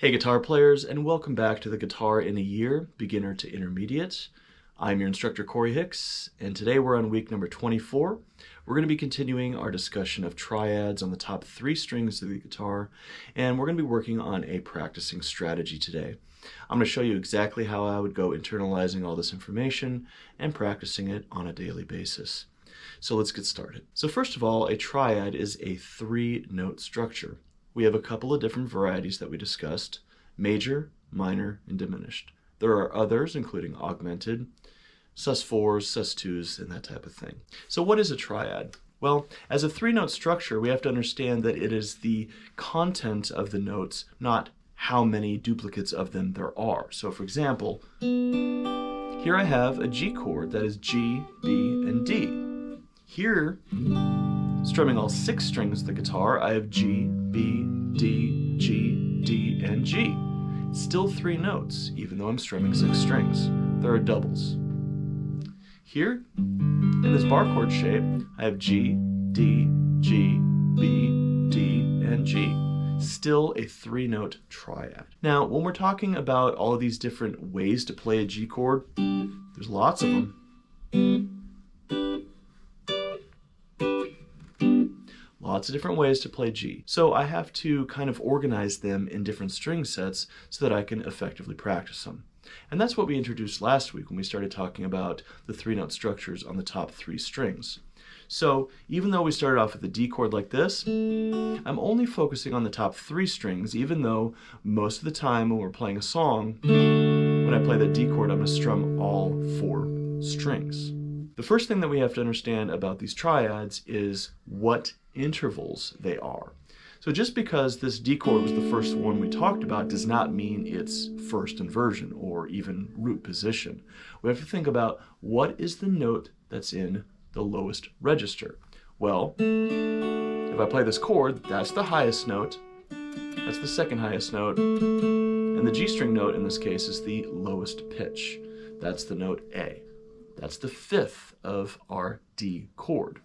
Hey guitar players, and welcome back to the Guitar in a Year, Beginner to Intermediate. I'm your instructor Korey Hicks, and today we're on week number 24. We're going to be continuing our discussion of triads on the top 3 strings of the guitar, and we're going to be working on a practicing strategy today. I'm going to show you exactly how I would go internalizing all this information and practicing it on a daily basis. So let's get started. So first of all, a triad is a 3-note structure. We have a couple of different varieties that we discussed: major, minor, and diminished. There are others, including augmented, sus4s, sus2s, and that type of thing. So what is a triad? Well, as a 3-note structure, we have to understand that it is the content of the notes, not how many duplicates of them there are. So for example, here I have a G chord that is G, B, and D. Here, strumming all 6 strings of the guitar, I have G, B, D, G, D, and G. Still 3 notes, even though I'm strumming 6 strings. There are doubles. Here, in this bar chord shape, I have G, D, G, B, D, and G. Still a 3-note triad. Now, when we're talking about all of these different ways to play a G chord, there's lots of them. Lots of different ways to play G. So I have to kind of organize them in different string sets so that I can effectively practice them. And that's what we introduced last week when we started talking about the 3-note structures on the top 3 strings. So even though we started off with a D chord like this, I'm only focusing on the top 3 strings, even though most of the time when we're playing a song, when I play that D chord, I'm going to strum all 4 strings. The first thing that we have to understand about these triads is what intervals they are. So just because this D chord was the first one we talked about does not mean it's first inversion or even root position. We have to think about what is the note that's in the lowest register. Well, if I play this chord, that's the highest note, that's the second highest note, and the G string note in this case is the lowest pitch. That's the note A. That's the 5th of our D chord.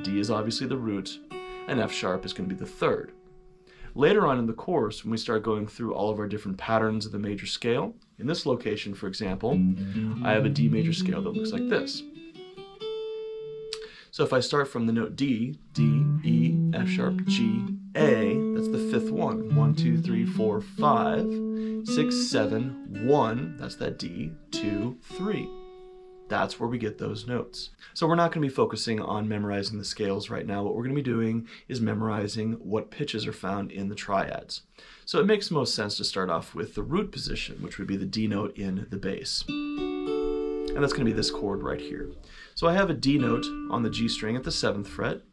D is obviously the root, and F sharp is going to be the 3rd. Later on in the course, when we start going through all of our different patterns of the major scale, in this location, for example, I have a D major scale that looks like this. So if I start from the note D, D, E, F sharp, G, A, that's the 5th one. 1, 2, 3, 4, 5, 6, 7, 1, that's that D, 2, 3. That's where we get those notes. So we're not going to be focusing on memorizing the scales right now. What we're going to be doing is memorizing what pitches are found in the triads. So it makes most sense to start off with the root position, which would be the D note in the bass. And that's going to be this chord right here. So I have a D note on the G string at the 7th fret.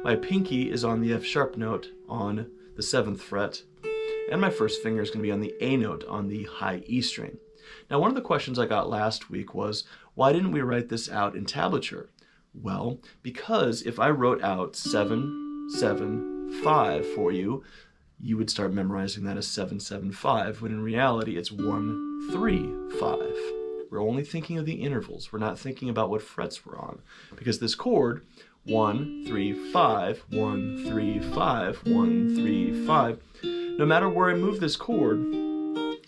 My pinky is on the F sharp note on the 7th fret. And my first finger is going to be on the A note on the high E string. Now, one of the questions I got last week was, why didn't we write this out in tablature? Well, because if I wrote out 7, 7, 5 for you, you would start memorizing that as 7, 7, 5, when in reality it's 1, 3, 5. We're only thinking of the intervals. We're not thinking about what frets we're on. Because this chord, 1, 3, 5, 1, 3, 5, 1, 3, 5, no matter where I move this chord,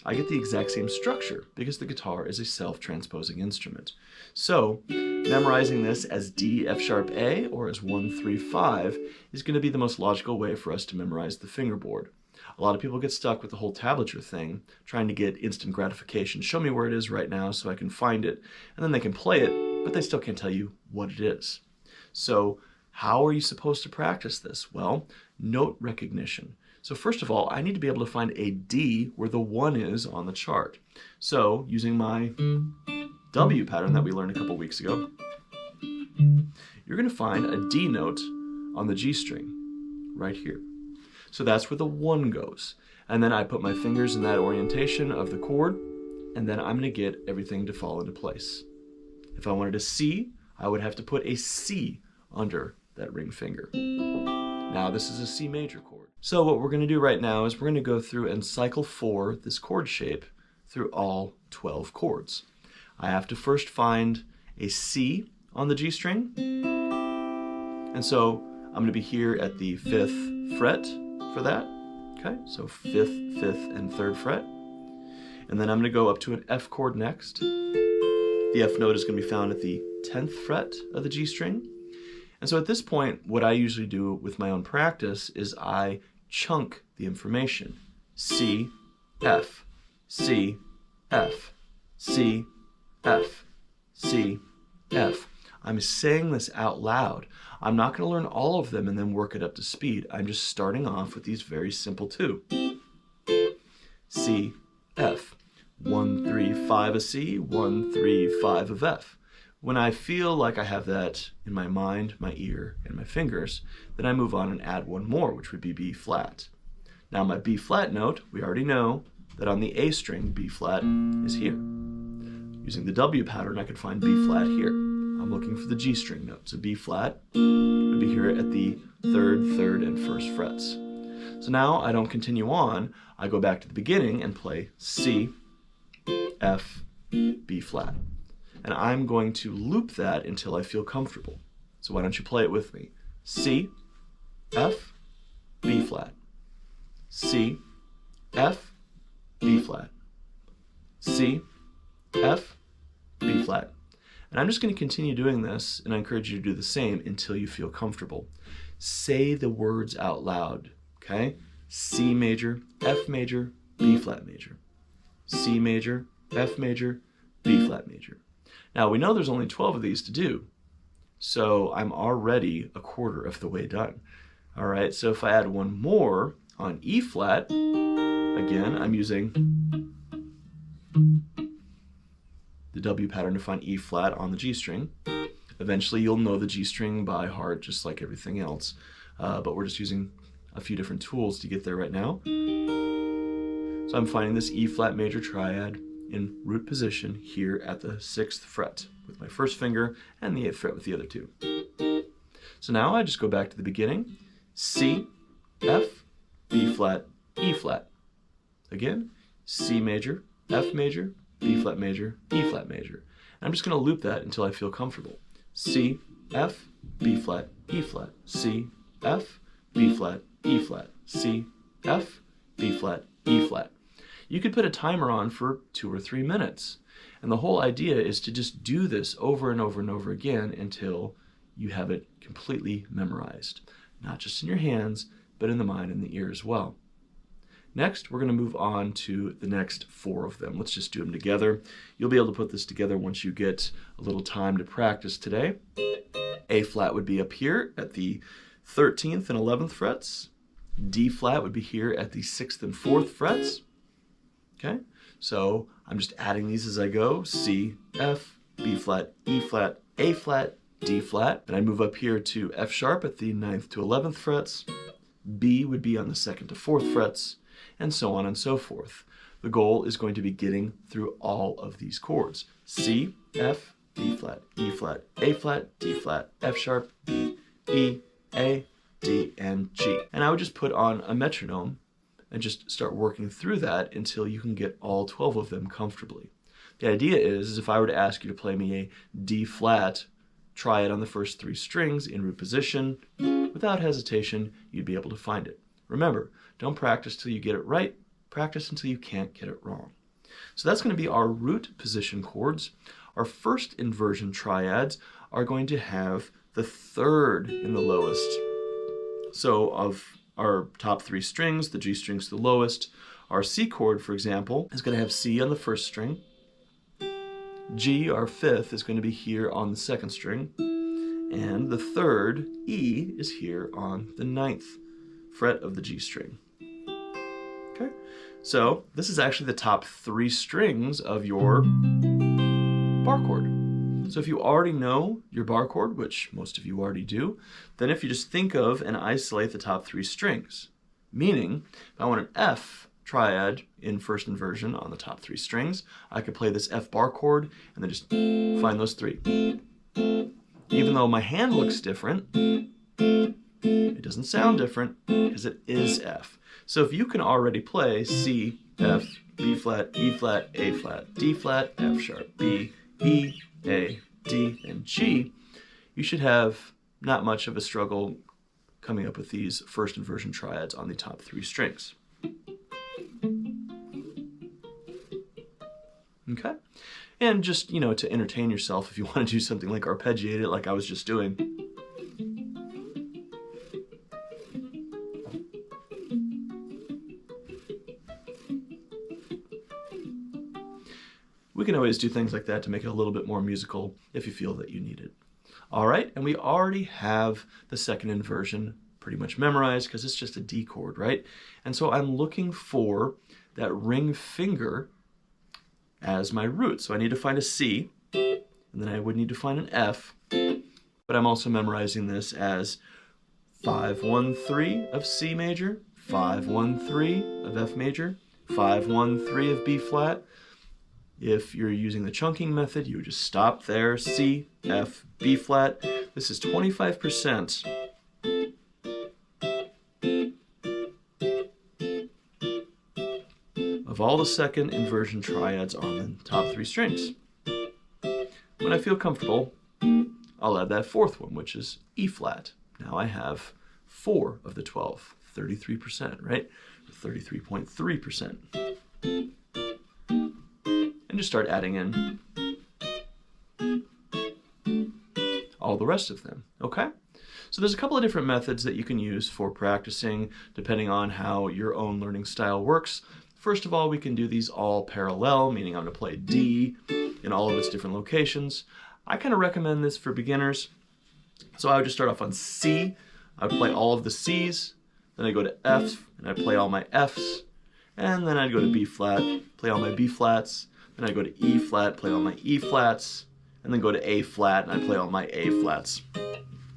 I get the exact same structure because the guitar is a self-transposing instrument. So memorizing this as D, F sharp, A, or as 1, 3, 5 is going to be the most logical way for us to memorize the fingerboard. A lot of people get stuck with the whole tablature thing, trying to get instant gratification. Show me where it is right now so I can find it, and then they can play it, but they still can't tell you what it is. So how are you supposed to practice this? Well, note recognition. So first of all, I need to be able to find a D where the 1 is on the chart. So using my W pattern that we learned a couple weeks ago, you're going to find a D note on the G string right here. So that's where the 1 goes. And then I put my fingers in that orientation of the chord, and then I'm going to get everything to fall into place. If I wanted a C, I would have to put a C under that ring finger. Now this is a C major chord. So what we're going to do right now is we're going to go through and cycle for this chord shape through all 12 chords. I have to first find a C on the G string. And so I'm going to be here at the 5th fret for that. Okay, so 5th, 5th, and 3rd fret. And then I'm going to go up to an F chord next. The F note is going to be found at the 10th fret of the G string. And so at this point, what I usually do with my own practice is I chunk the information. C, F, C, F, C, F, C, F. I'm saying this out loud. I'm not going to learn all of them and then work it up to speed. I'm just starting off with these very simple two. C, F. 1, 3, 5 of C, 1, 3, 5 of F. When I feel like I have that in my mind, my ear, and my fingers, then I move on and add one more, which would be B flat. Now my B flat note, we already know that on the A string, B flat is here. Using the W pattern, I could find B flat here. I'm looking for the G string note. So B flat would be here at the 3rd, 3rd, and 1st frets. So now I don't continue on. I go back to the beginning and play C, F, B flat. And I'm going to loop that until I feel comfortable. So why don't you play it with me? C, F, B flat. C, F, B flat. C, F, B flat. And I'm just going to continue doing this, and I encourage you to do the same until you feel comfortable. Say the words out loud, okay? C major, F major, B flat major. C major, F major, B flat major. Now we know there's only 12 of these to do, so I'm already a quarter of the way done. All right, so if I add one more on E flat, again, I'm using the W pattern to find E flat on the G string. Eventually you'll know the G string by heart, just like everything else, but we're just using a few different tools to get there right now. So I'm finding this E flat major triad in root position here at the 6th fret with my first finger and the 8th fret with the other two. So now I just go back to the beginning. C, F, B flat, E flat. Again, C major, F major, B flat major, E flat major. And I'm just going to loop that until I feel comfortable. C, F, B flat, E flat. C, F, B flat, E flat. C, F, B flat, E flat. You could put a timer on for 2 or 3 minutes. And the whole idea is to just do this over and over and over again until you have it completely memorized. Not just in your hands, but in the mind and the ear as well. Next, we're going to move on to the next 4 of them. Let's just do them together. You'll be able to put this together once you get a little time to practice today. A flat would be up here at the 13th and 11th frets. D flat would be here at the 6th and 4th frets. Okay, so I'm just adding these as I go. C, F, B flat, E flat, A flat, D flat. And I move up here to F sharp at the 9th to 11th frets. B would be on the 2nd to 4th frets, and so on and so forth. The goal is going to be getting through all of these chords. C, F, B flat, E flat, A flat, D flat, F sharp, B, E, A, D, and G. And I would just put on a metronome and just start working through that until you can get all 12 of them comfortably. The idea is if I were to ask you to play me a D flat triad on the first 3 strings in root position, without hesitation, you'd be able to find it. Remember, don't practice till you get it right, practice until you can't get it wrong. So that's going to be our root position chords. Our first inversion triads are going to have the 3rd in the lowest. So of our top 3 strings, the G string's the lowest. Our C chord, for example, is going to have C on the 1st string. G, our 5th, is going to be here on the 2nd string. And the 3rd, E, is here on the 9th fret of the G string. Okay, so this is actually the top 3 strings of your bar chord. So if you already know your bar chord, which most of you already do, then if you just think of and isolate the top 3 strings, meaning if I want an F triad in first inversion on the top 3 strings, I could play this F bar chord and then just find those 3. Even though my hand looks different, it doesn't sound different because it is F. So if you can already play C, F, B flat, E flat, A flat, D flat, F sharp, B, E, A, D, and G, you should have not much of a struggle coming up with these first inversion triads on the top 3 strings. Okay? And just, to entertain yourself, if you want to do something like arpeggiate it like I was just doing. We can always do things like that to make it a little bit more musical if you feel that you need it. All right, and we already have the second inversion pretty much memorized because it's just a D chord, right? And so I'm looking for that ring finger as my root. So I need to find a C, and then I would need to find an F, but I'm also memorizing this as 5-1-3 of C major, 5-1-3 of F major, 5-1-3 of B flat. If you're using the chunking method, you would just stop there, C, F, B flat. This is 25% of all the second inversion triads on the top 3 strings. When I feel comfortable, I'll add that fourth one, which is E flat. Now I have 4 of the 12, 33%, right? 33.3%. And just start adding in all the rest of them, okay? So there's a couple of different methods that you can use for practicing depending on how your own learning style works. First of all, we can do these all parallel, meaning I'm going to play D in all of its different locations. I kind of recommend this for beginners. So I would just start off on C. I would play all of the C's, then I go to F, and I play all my F's, and then I'd go to B flat, play all my B flats, then I go to E flat, play all my E flats, and then go to A flat, and I play all my A flats,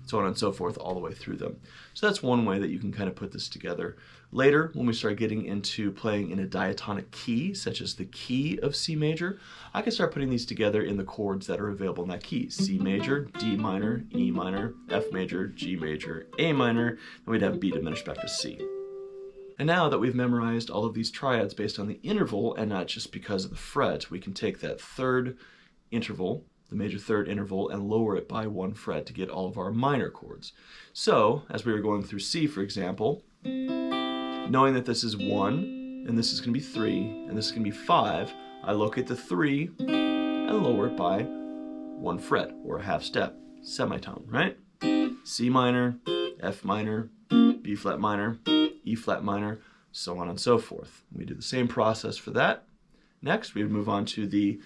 so on and so forth all the way through them. So that's one way that you can kind of put this together. Later, when we start getting into playing in a diatonic key, such as the key of C major, I can start putting these together in the chords that are available in that key. C major, D minor, E minor, F major, G major, A minor, and we'd have B diminished back to C. And now that we've memorized all of these triads based on the interval and not just because of the fret, we can take that third interval, the major third interval, and lower it by 1 fret to get all of our minor chords. So, as we were going through C, for example, knowing that this is 1, and this is going to be 3, and this is going to be 5, I locate the 3 and lower it by 1 fret, or a half step, semitone, right? C minor, F minor, B flat minor, E flat minor, so on and so forth. We do the same process for that. Next, we would move on to the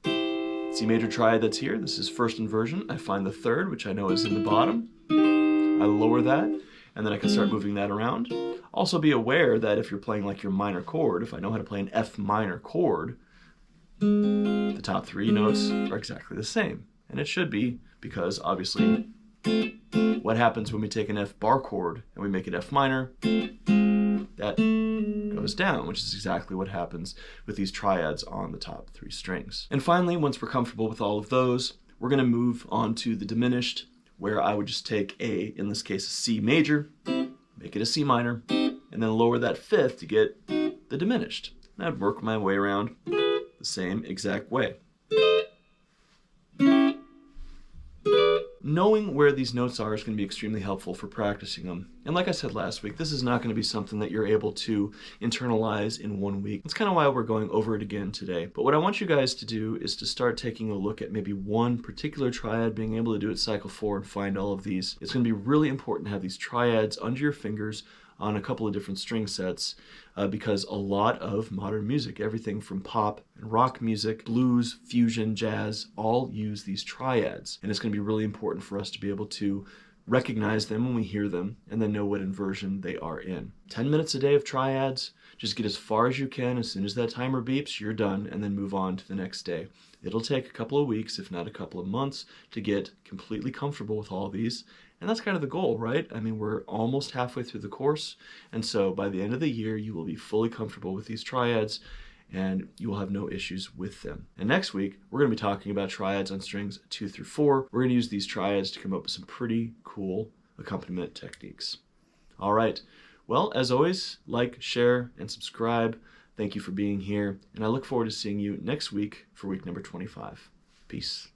C major triad that's here. This is first inversion. I find the third, which I know is in the bottom. I lower that, and then I can start moving that around. Also be aware that if you're playing like your minor chord, if I know how to play an F minor chord, the top 3 notes are exactly the same. And it should be, because obviously what happens when we take an F bar chord and we make it F minor? That goes down, which is exactly what happens with these triads on the top 3 strings. And finally, once we're comfortable with all of those, we're going to move on to the diminished, where I would just take in this case, a C major, make it a C minor, and then lower that 5th to get the diminished. And I'd work my way around the same exact way. Knowing where these notes are is going to be extremely helpful for practicing them. And like I said last week, this is not going to be something that you're able to internalize in 1 week. That's kind of why we're going over it again today. But what I want you guys to do is to start taking a look at maybe one particular triad, being able to do it cycle 4 and find all of these. It's going to be really important to have these triads under your fingers on a couple of different string sets because a lot of modern music, everything from pop and rock music, blues, fusion, jazz, all use these triads. And it's going to be really important for us to be able to recognize them when we hear them and then know what inversion they are in. 10 minutes a day of triads, just get as far as you can. As soon as that timer beeps, you're done, and then move on to the next day. It'll take a couple of weeks, if not a couple of months, to get completely comfortable with all of these. And that's kind of the goal, right? I mean, we're almost halfway through the course, and so by the end of the year, you will be fully comfortable with these triads, and you will have no issues with them. And next week, we're going to be talking about triads on strings 2 through 4. We're going to use these triads to come up with some pretty cool accompaniment techniques. All right. Well, as always, like, share, and subscribe. Thank you for being here, and I look forward to seeing you next week for week number 25. Peace.